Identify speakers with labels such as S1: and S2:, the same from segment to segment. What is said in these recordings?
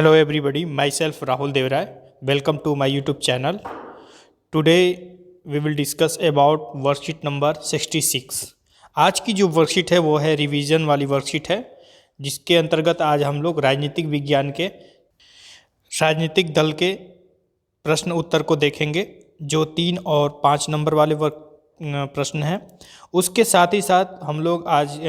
S1: Hello everybody, myself Rahul Devray. Welcome to my YouTube channel. Today we will discuss about worksheet number 66। आज की जो worksheet है वो है रिवीजन वाली वर्कशीट है, जिसके अंतर्गत आज हम लोग राजनीतिक विज्ञान के राजनीतिक दल के प्रश्न उत्तर को देखेंगे, जो 3 और 5 नंबर वाले प्रश्न हैं। उसके साथ ही साथ हम लोग आज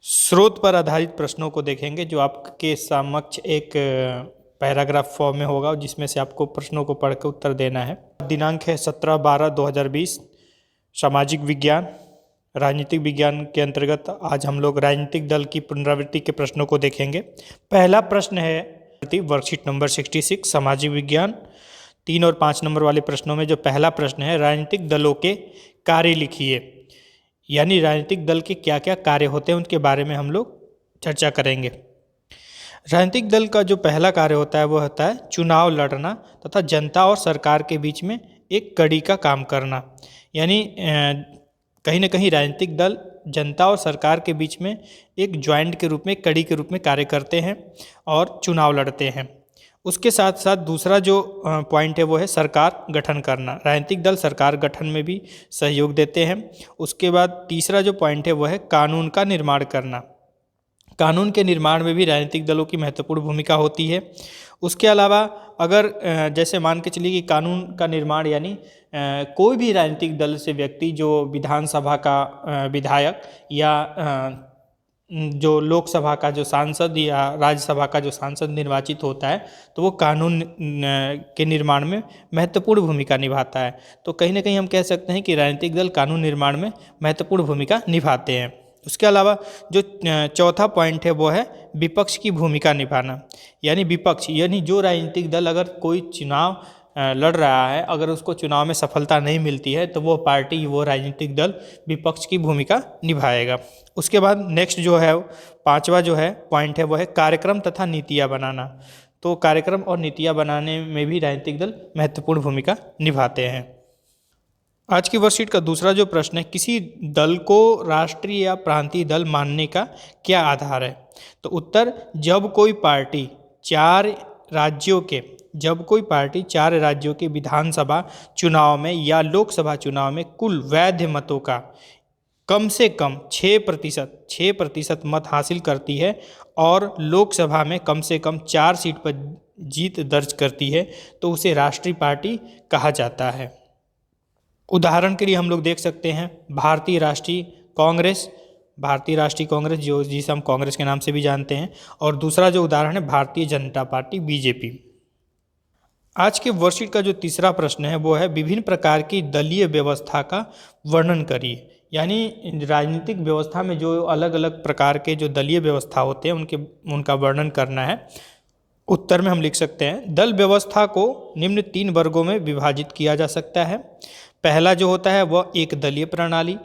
S1: स्रोत पर आधारित प्रश्नों को देखेंगे, जो आपके समक्ष एक पैराग्राफ फॉर्म में होगा, जिसमें से आपको प्रश्नों को पढ़ के उत्तर देना है। दिनांक है 17/12/2020। सामाजिक विज्ञान राजनीतिक विज्ञान के अंतर्गत आज हम लोग राजनीतिक दल की पुनरावृत्ति के प्रश्नों को देखेंगे। पहला प्रश्न है वर्कशीट नंबर 66 सामाजिक विज्ञान 3 और 5 नंबर वाले प्रश्नों में जो पहला प्रश्न है, राजनीतिक दलों के कार्य लिखिए। यानी राजनीतिक दल के क्या क्या कार्य होते हैं उनके बारे में हम लोग चर्चा करेंगे। राजनीतिक दल का जो पहला कार्य होता है वो होता है चुनाव लड़ना तथा जनता और सरकार के बीच में एक कड़ी का काम करना। यानी कहीं ना कहीं राजनीतिक दल जनता और सरकार के बीच में एक ज्वाइंट के रूप में, कड़ी के रूप में कार्य करते हैं और चुनाव लड़ते हैं। उसके साथ साथ दूसरा जो पॉइंट है वो है सरकार गठन करना। राजनीतिक दल सरकार गठन में भी सहयोग देते हैं। उसके बाद तीसरा जो पॉइंट है वो है कानून का निर्माण करना। कानून के निर्माण में भी राजनीतिक दलों की महत्वपूर्ण भूमिका होती है। उसके अलावा अगर जैसे मान के चलिए कि कानून का निर्माण यानी कोई भी राजनीतिक दल से व्यक्ति जो विधानसभा का विधायक या जो लोकसभा का जो सांसद या राज्यसभा का जो सांसद निर्वाचित होता है, तो वो कानून के निर्माण में महत्वपूर्ण भूमिका निभाता है। तो कहीं ना कहीं हम कह सकते हैं कि राजनीतिक दल कानून निर्माण में महत्वपूर्ण भूमिका निभाते हैं। उसके अलावा जो चौथा पॉइंट है वो है विपक्ष की भूमिका निभाना। यानी विपक्ष यानी जो राजनीतिक दल अगर कोई चुनाव लड़ रहा है, अगर उसको चुनाव में सफलता नहीं मिलती है, तो वो पार्टी, वो राजनीतिक दल विपक्ष की भूमिका निभाएगा। उसके बाद नेक्स्ट जो है 5वां जो है पॉइंट है वो है कार्यक्रम तथा नीतियाँ बनाना। तो कार्यक्रम और नीतियाँ बनाने में भी राजनीतिक दल महत्वपूर्ण भूमिका निभाते हैं। आज की वर्कशीट का दूसरा जो प्रश्न है, किसी दल को राष्ट्रीय या प्रांतीय दल मानने का क्या आधार है? तो उत्तर, जब कोई पार्टी 4 राज्यों के विधानसभा चुनाव में या लोकसभा चुनाव में कुल वैध मतों का कम से कम 6% मत हासिल करती है और लोकसभा में कम से कम 4 सीट पर जीत दर्ज करती है, तो उसे राष्ट्रीय पार्टी कहा जाता है। उदाहरण के लिए हम लोग देख सकते हैं भारतीय राष्ट्रीय कांग्रेस, जो जिसे हम कांग्रेस के नाम से भी जानते हैं, और दूसरा जो उदाहरण है भारतीय जनता पार्टी बीजेपी। आज के वर्कशीट का जो तीसरा प्रश्न है वो है विभिन्न प्रकार की दलीय व्यवस्था का वर्णन करिए। यानी राजनीतिक व्यवस्था में जो अलग अलग प्रकार के जो दलीय व्यवस्था होते हैं उनका वर्णन करना है। उत्तर में हम लिख सकते हैं, दल व्यवस्था को निम्न 3 वर्गों में विभाजित किया जा सकता है। पहला जो होता है वह एक दलीय प्रणाली।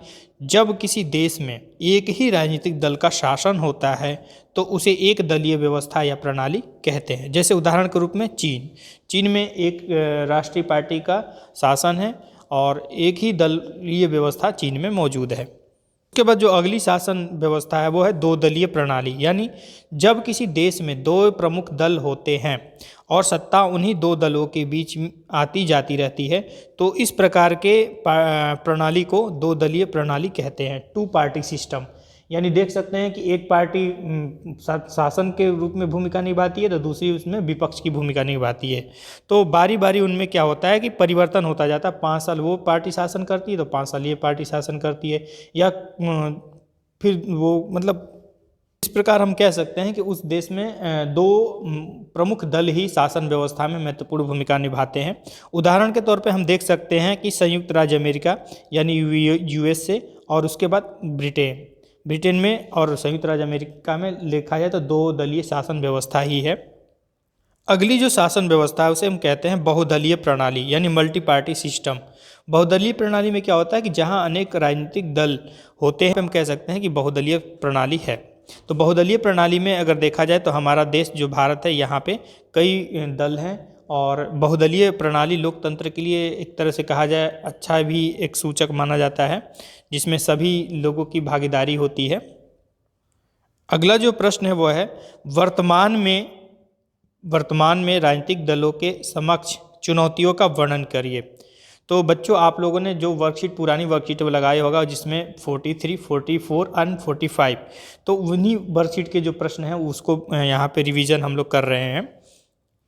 S1: जब किसी देश में एक ही राजनीतिक दल का शासन होता है तो उसे एक दलीय व्यवस्था या प्रणाली कहते हैं। जैसे उदाहरण के रूप में चीन में एक राष्ट्रीय पार्टी का शासन है और एक ही दलीय व्यवस्था चीन में मौजूद है। उसके बाद जो अगली शासन व्यवस्था है वो है 2 दलीय प्रणाली। यानी जब किसी देश में 2 प्रमुख दल होते हैं और सत्ता उन्हीं 2 दलों के बीच आती जाती रहती है, तो इस प्रकार के प्रणाली को 2 दलीय प्रणाली कहते हैं, 2 पार्टी सिस्टम। यानी देख सकते हैं कि एक पार्टी शासन के रूप में भूमिका निभाती है तो दूसरी उसमें विपक्ष की भूमिका निभाती है। तो बारी बारी उनमें क्या होता है कि परिवर्तन होता जाता है। 5 साल वो पार्टी शासन करती है तो 5 साल ये पार्टी शासन करती है, या फिर वो मतलब इस प्रकार हम कह सकते हैं कि उस देश में 2 प्रमुख दल ही शासन व्यवस्था में महत्वपूर्ण भूमिका निभाते हैं। उदाहरण के तौर पे हम देख सकते हैं कि संयुक्त राज्य अमेरिका यानी USA और उसके बाद ब्रिटेन में और संयुक्त राज्य अमेरिका में देखा जाए तो 2 दलीय शासन व्यवस्था ही है। अगली जो शासन व्यवस्था है उसे हम कहते हैं बहुदलीय प्रणाली यानी मल्टी पार्टी सिस्टम। बहुदलीय प्रणाली में क्या होता है कि जहां अनेक राजनीतिक दल होते हैं, हम कह सकते हैं कि बहुदलीय प्रणाली है। तो बहुदलीय प्रणाली में अगर देखा जाए तो हमारा देश जो भारत है, यहाँ पे कई दल हैं और बहुदलीय प्रणाली लोकतंत्र के लिए एक तरह से कहा जाए अच्छा भी एक सूचक माना जाता है, जिसमें सभी लोगों की भागीदारी होती है। अगला जो प्रश्न है वो है वर्तमान में राजनीतिक दलों के समक्ष चुनौतियों का वर्णन करिए। तो बच्चों, आप लोगों ने जो वर्कशीट पुरानी वर्कशीट लगाया होगा जिसमें 43, 44 एंड 45, तो उन्हीं वर्कशीट के जो प्रश्न हैं उसको यहाँ पे रिवीजन हम लोग कर रहे हैं।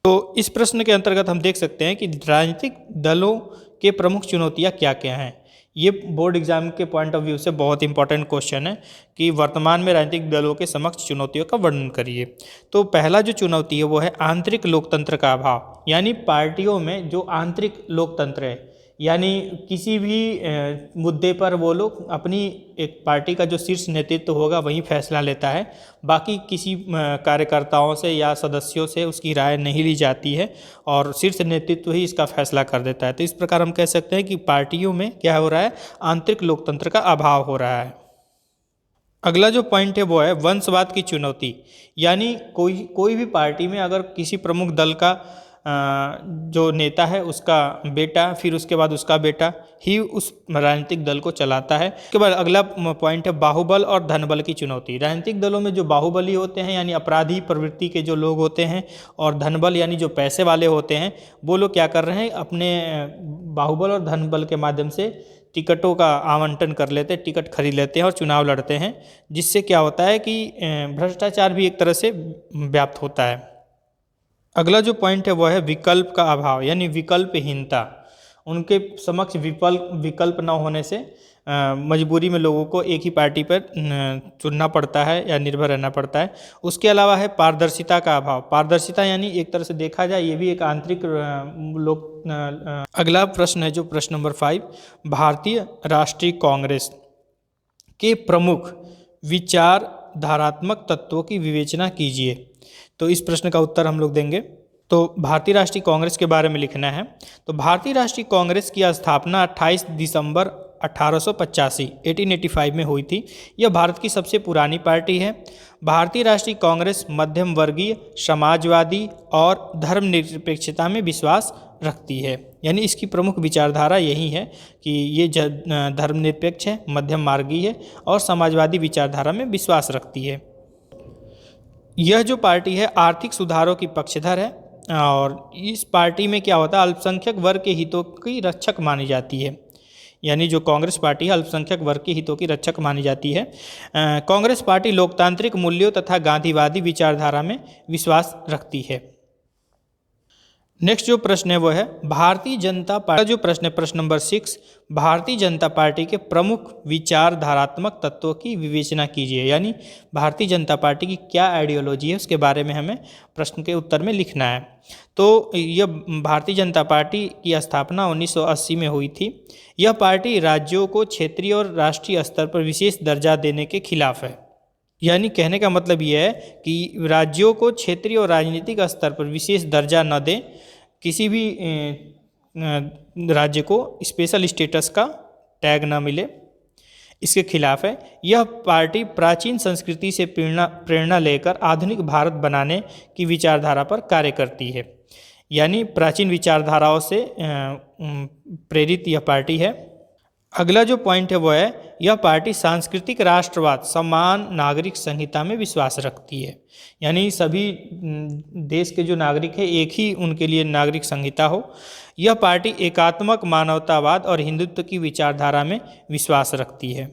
S1: तो इस प्रश्न के अंतर्गत हम देख सकते हैं कि राजनीतिक दलों के प्रमुख चुनौतियाँ क्या क्या हैं। ये बोर्ड एग्जाम के पॉइंट ऑफ व्यू से बहुत इंपॉर्टेंट क्वेश्चन है कि वर्तमान में राजनीतिक दलों के समक्ष चुनौतियों का वर्णन करिए। तो पहला जो चुनौती है वो है आंतरिक लोकतंत्र का अभाव, यानी पार्टियों में जो आंतरिक लोकतंत्र है, यानी किसी भी मुद्दे पर वो लोग अपनी एक पार्टी का जो शीर्ष नेतृत्व होगा वही फैसला लेता है, बाकी किसी कार्यकर्ताओं से या सदस्यों से उसकी राय नहीं ली जाती है और शीर्ष नेतृत्व ही इसका फैसला कर देता है। तो इस प्रकार हम कह सकते हैं कि पार्टियों में क्या हो रहा है, आंतरिक लोकतंत्र का अभाव हो रहा है। अगला जो पॉइंट है वो है वंशवाद की चुनौती, यानी कोई भी पार्टी में अगर किसी प्रमुख दल का जो नेता है उसका बेटा, फिर उसके बाद उसका बेटा ही उस राजनीतिक दल को चलाता है। उसके बाद अगला पॉइंट है बाहुबल और धनबल की चुनौती। राजनीतिक दलों में जो बाहुबली होते हैं यानी अपराधी प्रवृत्ति के जो लोग होते हैं, और धनबल यानी जो पैसे वाले होते हैं, वो लोग क्या कर रहे हैं, अपने बाहुबल और धनबल के माध्यम से टिकटों का आवंटन कर लेते हैं, टिकट खरीद लेते हैं और चुनाव लड़ते हैं, जिससे क्या होता है कि भ्रष्टाचार भी एक तरह से व्याप्त होता है। अगला जो पॉइंट है वह है विकल्प का अभाव, यानी विकल्पहीनता। उनके समक्ष विकल्प न होने से मजबूरी में लोगों को एक ही पार्टी पर चुनना पड़ता है या निर्भर रहना पड़ता है। उसके अलावा है पारदर्शिता का अभाव। पारदर्शिता यानी एक तरह से देखा जाए ये भी एक आंतरिक अगला प्रश्न है जो प्रश्न नंबर 5, भारतीय राष्ट्रीय कांग्रेस के प्रमुख विचारधारात्मक तत्वों की विवेचना कीजिए। तो इस प्रश्न का उत्तर हम लोग देंगे। तो भारतीय राष्ट्रीय कांग्रेस के बारे में लिखना है। तो भारतीय राष्ट्रीय कांग्रेस की स्थापना 28 दिसंबर 1885 में हुई थी। यह भारत की सबसे पुरानी पार्टी है। भारतीय राष्ट्रीय कांग्रेस मध्यम वर्गीय, समाजवादी और धर्मनिरपेक्षता में विश्वास रखती है, यानी इसकी प्रमुख विचारधारा यही है कि ये धर्मनिरपेक्ष है, मध्यम मार्गीय है और समाजवादी विचारधारा में विश्वास रखती है। यह जो पार्टी है आर्थिक सुधारों की पक्षधर है और इस पार्टी में क्या होता है, अल्पसंख्यक वर्ग के हितों की रक्षक मानी जाती है। यानी जो कांग्रेस पार्टी है अल्पसंख्यक वर्ग के हितों की रक्षक मानी जाती है। कांग्रेस पार्टी लोकतांत्रिक मूल्यों तथा गांधीवादी विचारधारा में विश्वास रखती है। नेक्स्ट जो प्रश्न है वो है भारतीय जनता पार्टी। जो प्रश्न है प्रश्न नंबर 6, भारतीय जनता पार्टी के प्रमुख विचारधारात्मक तत्वों की विवेचना कीजिए, यानी भारतीय जनता पार्टी की क्या आइडियोलॉजी है उसके बारे में हमें प्रश्न के उत्तर में लिखना है। तो यह भारतीय जनता पार्टी की स्थापना 1980 में हुई थी। यह पार्टी राज्यों को क्षेत्रीय और राष्ट्रीय स्तर पर विशेष दर्जा देने के खिलाफ है। यानी कहने का मतलब यह है कि राज्यों को क्षेत्रीय और राजनीतिक स्तर पर विशेष दर्जा न दें, किसी भी राज्य को स्पेशल स्टेटस का टैग न मिले, इसके खिलाफ है। यह पार्टी प्राचीन संस्कृति से प्रेरणा लेकर आधुनिक भारत बनाने की विचारधारा पर कार्य करती है, यानी प्राचीन विचारधाराओं से प्रेरित यह पार्टी है। अगला जो पॉइंट है वो है यह पार्टी सांस्कृतिक राष्ट्रवाद, समान नागरिक संहिता में विश्वास रखती है, यानी सभी देश के जो नागरिक हैं एक ही उनके लिए नागरिक संहिता हो। यह पार्टी एकात्मक मानवतावाद और हिंदुत्व की विचारधारा में विश्वास रखती है।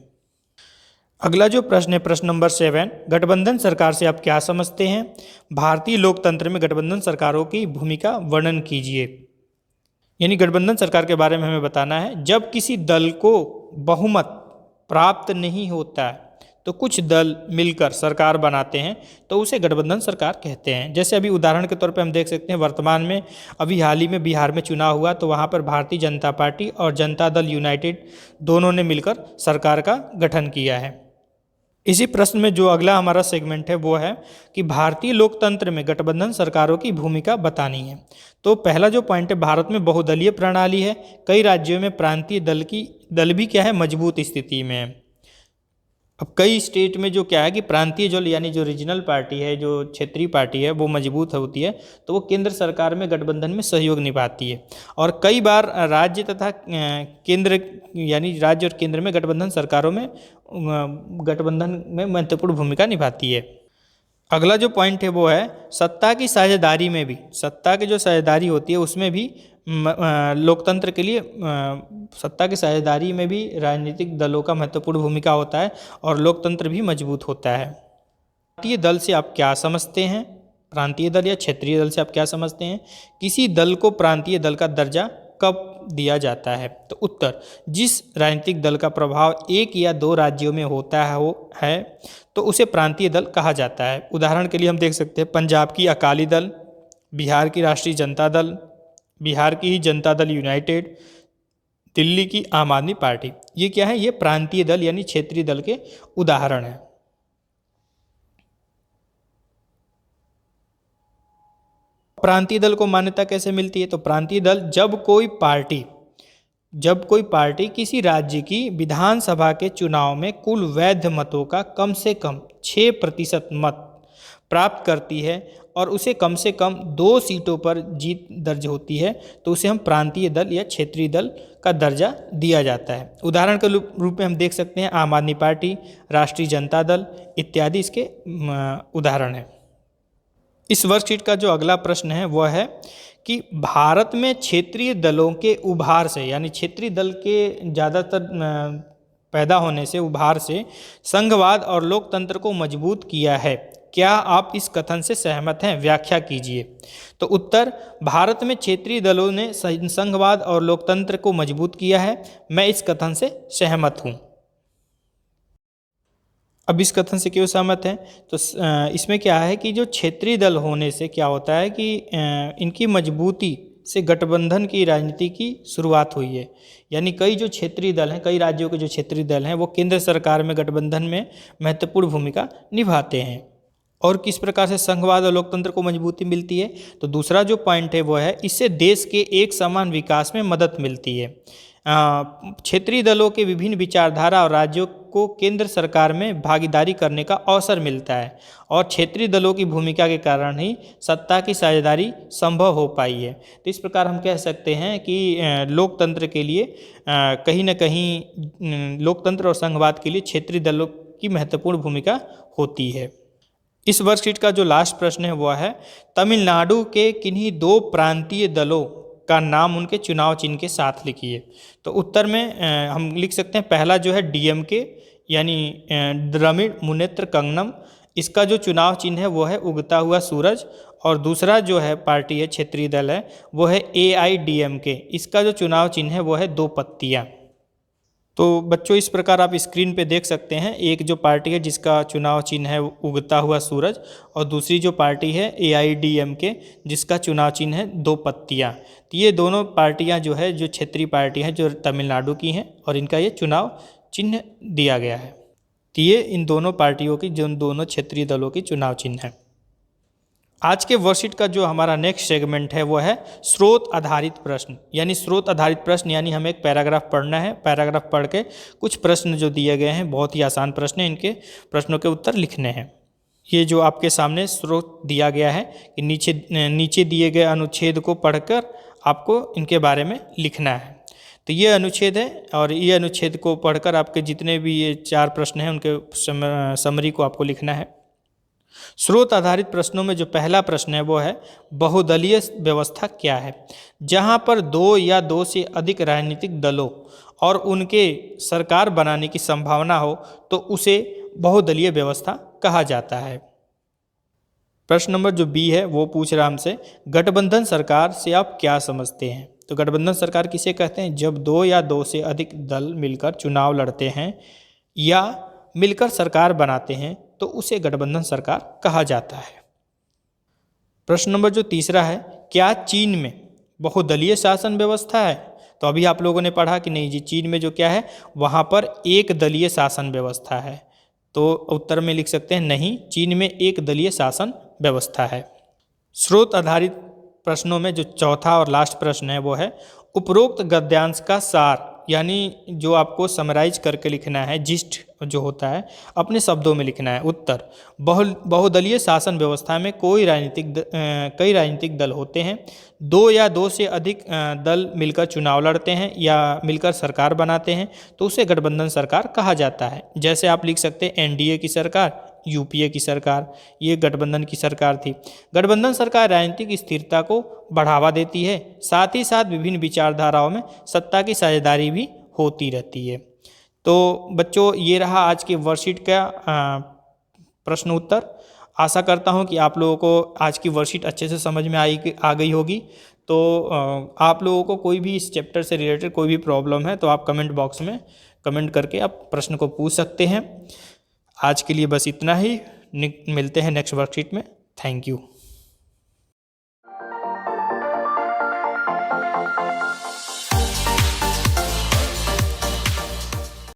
S1: अगला जो प्रश्न है प्रश्न नंबर 7, गठबंधन सरकार से आप क्या समझते हैं? भारतीय लोकतंत्र में गठबंधन सरकारों की भूमिका वर्णन कीजिए। यानी गठबंधन सरकार के बारे में हमें बताना है। जब किसी दल को बहुमत प्राप्त नहीं होता है तो कुछ दल मिलकर सरकार बनाते हैं तो उसे गठबंधन सरकार कहते हैं। जैसे अभी उदाहरण के तौर पे हम देख सकते हैं वर्तमान में अभी हाल ही में बिहार में चुनाव हुआ तो वहाँ पर भारतीय जनता पार्टी और जनता दल यूनाइटेड दोनों ने मिलकर सरकार का गठन किया है। इसी प्रश्न में जो अगला हमारा सेगमेंट है वो है कि भारतीय लोकतंत्र में गठबंधन सरकारों की भूमिका बतानी है। तो पहला जो पॉइंट है भारत में बहुदलीय प्रणाली है, कई राज्यों में प्रांतीय दल भी क्या है मजबूत स्थिति में है। अब कई स्टेट में जो क्या है कि प्रांतीय जो यानी जो रीजनल पार्टी है, जो क्षेत्रीय पार्टी है, वो मजबूत होती है तो वो केंद्र सरकार में गठबंधन में सहयोग निभाती है। और कई बार राज्य तथा केंद्र यानी राज्य और केंद्र में गठबंधन सरकारों में गठबंधन में महत्वपूर्ण भूमिका निभाती है। अगला जो पॉइंट है वो है सत्ता की साझेदारी में भी, सत्ता की जो साझेदारी होती है उसमें भी लोकतंत्र के लिए सत्ता की साझेदारी में भी राजनीतिक दलों का महत्वपूर्ण भूमिका होता है और लोकतंत्र भी मजबूत होता है। प्रांतीय दल से आप क्या समझते हैं? प्रांतीय दल या क्षेत्रीय दल से आप क्या समझते हैं? किसी दल को प्रांतीय दल का दर्जा कब दिया जाता है? तो उत्तर, जिस राजनीतिक दल का प्रभाव एक या दो राज्यों में होता है तो उसे प्रांतीय दल कहा जाता है। उदाहरण के लिए हम देख सकते हैं पंजाब की अकाली दल, बिहार की राष्ट्रीय जनता दल, बिहार की ही जनता दल यूनाइटेड, दिल्ली की आम आदमी पार्टी। ये क्या है? ये प्रांतीय दल यानी क्षेत्रीय दल के उदाहरण हैं। प्रांतीय दल को मान्यता कैसे मिलती है? तो प्रांतीय दल जब कोई पार्टी किसी राज्य की विधानसभा के चुनाव में कुल वैध मतों का कम से कम 6% मत प्राप्त करती है और उसे कम से कम 2 सीटों पर जीत दर्ज होती है तो उसे हम प्रांतीय दल या क्षेत्रीय दल का दर्जा दिया जाता है। उदाहरण के रूप में हम देख सकते हैं आम आदमी पार्टी, राष्ट्रीय जनता दल इत्यादि इसके उदाहरण हैं। इस वर्कशीट का जो अगला प्रश्न है वह है कि भारत में क्षेत्रीय दलों के उभार से यानी क्षेत्रीय दल के ज़्यादातर पैदा होने से, उभार से संघवाद और लोकतंत्र को मजबूत किया है। क्या आप इस कथन से सहमत हैं? व्याख्या कीजिए। तो उत्तर, भारत में क्षेत्रीय दलों ने संघवाद और लोकतंत्र को मजबूत किया है। मैं इस कथन से सहमत हूँ। अब इस कथन से क्यों सहमत हैं? तो इसमें क्या है कि जो क्षेत्रीय दल होने से क्या होता है कि इनकी मजबूती से गठबंधन की राजनीति की शुरुआत हुई है। यानी कई जो क्षेत्रीय दल हैं, कई राज्यों के जो क्षेत्रीय दल हैं वो केंद्र सरकार में गठबंधन में महत्वपूर्ण भूमिका निभाते हैं। और किस प्रकार से संघवाद और लोकतंत्र को मजबूती मिलती है? तो दूसरा जो पॉइंट है वो है इससे देश के एक समान विकास में मदद मिलती है। क्षेत्रीय दलों के विभिन्न विचारधारा और राज्यों को केंद्र सरकार में भागीदारी करने का अवसर मिलता है और क्षेत्रीय दलों की भूमिका के कारण ही सत्ता की साझेदारी संभव हो पाई है। तो इस प्रकार हम कह सकते हैं कि लोकतंत्र के लिए कहीं न कहीं लोकतंत्र और संघवाद के लिए क्षेत्रीय दलों की महत्वपूर्ण भूमिका होती है। इस वर्कशीट का जो लास्ट प्रश्न है वह है तमिलनाडु के किन्हीं 2 प्रांतीय दलों का नाम उनके चुनाव चिन्ह के साथ लिखिए। तो उत्तर में हम लिख सकते हैं पहला जो है डीएमके यानी द्रविड़ मुनेत्र कँगनम, इसका जो चुनाव चिन्ह है वो है उगता हुआ सूरज। और दूसरा जो है पार्टी है, क्षेत्रीय दल है, वो है एआईडीएमके, इसका जो चुनाव चिन्ह है वो है 2 पत्तियाँ। तो बच्चों इस प्रकार आप स्क्रीन पे देख सकते हैं एक जो पार्टी है जिसका चुनाव चिन्ह है उगता हुआ सूरज और दूसरी जो पार्टी है एआईडीएमके जिसका चुनाव चिन्ह है 2 पत्तियाँ। तो ये दोनों पार्टियां जो है जो क्षेत्रीय पार्टी हैं जो तमिलनाडु की हैं और इनका ये चुनाव चिन्ह दिया गया है। तो ये इन दोनों पार्टियों की जो दोनों क्षेत्रीय दलों की चुनाव चिन्ह है। आज के वर्कशीट का जो हमारा नेक्स्ट सेगमेंट है वो है स्रोत आधारित प्रश्न। यानी स्रोत आधारित प्रश्न यानी हमें एक पैराग्राफ पढ़ना है, पैराग्राफ पढ़ के कुछ प्रश्न जो दिए गए हैं बहुत ही आसान प्रश्न है, इनके प्रश्नों के उत्तर लिखने हैं। ये जो आपके सामने स्रोत दिया गया है कि नीचे दिए गए अनुच्छेद को पढ़कर आपको इनके बारे में लिखना है। तो ये अनुच्छेद है और ये अनुच्छेद को पढ़कर आपके जितने भी ये 4 प्रश्न हैं उनके समरी को आपको लिखना है। स्रोत आधारित प्रश्नों में जो पहला प्रश्न है वो है बहुदलीय व्यवस्था क्या है? जहां पर 2 या 2 से अधिक राजनीतिक दलों और उनके सरकार बनाने की संभावना हो तो उसे बहुदलीय व्यवस्था कहा जाता है। प्रश्न नंबर जो बी है वो पूछ रहा हमसे गठबंधन सरकार से आप क्या समझते हैं? तो गठबंधन सरकार किसे कहते हैं? जब 2 या 2 से अधिक दल मिलकर चुनाव लड़ते हैं या मिलकर सरकार बनाते हैं तो उसे गठबंधन सरकार कहा जाता है। प्रश्न नंबर जो तीसरा है क्या चीन में बहुदलीय शासन व्यवस्था है? तो अभी आप लोगों ने पढ़ा कि नहीं जी, चीन में जो क्या है वहाँ पर एक दलीय शासन व्यवस्था है। तो उत्तर में लिख सकते हैं नहीं, चीन में एक दलीय शासन व्यवस्था है। स्रोत आधारित प्रश्नों में जो चौथा और लास्ट प्रश्न है वो है उपरोक्त गद्यांश का सार यानी जो आपको समराइज करके लिखना है, जिस्ट जो होता है अपने शब्दों में लिखना है। उत्तर, बहुदलीय शासन व्यवस्था में कई राजनीतिक दल होते हैं। दो या दो से अधिक दल मिलकर चुनाव लड़ते हैं या मिलकर सरकार बनाते हैं तो उसे गठबंधन सरकार कहा जाता है। जैसे आप लिख सकते हैं एनडीए की सरकार, यूपीए की सरकार, ये गठबंधन की सरकार थी। गठबंधन सरकार राजनीतिक स्थिरता को बढ़ावा देती है, साथ ही साथ विभिन्न विचारधाराओं में सत्ता की साझेदारी भी होती रहती है। तो बच्चों, ये रहा आज के वर्कशीट का प्रश्न उत्तर। आशा करता हूँ कि आप लोगों को आज की वर्कशीट अच्छे से समझ में आ गई होगी। तो आप लोगों को कोई भी इस चैप्टर से रिलेटेड कोई भी प्रॉब्लम है तो आप कमेंट बॉक्स में कमेंट करके आप प्रश्न को पूछ सकते हैं। आज के लिए बस इतना ही, मिलते हैं नेक्स्ट वर्कशीट में। Thank you.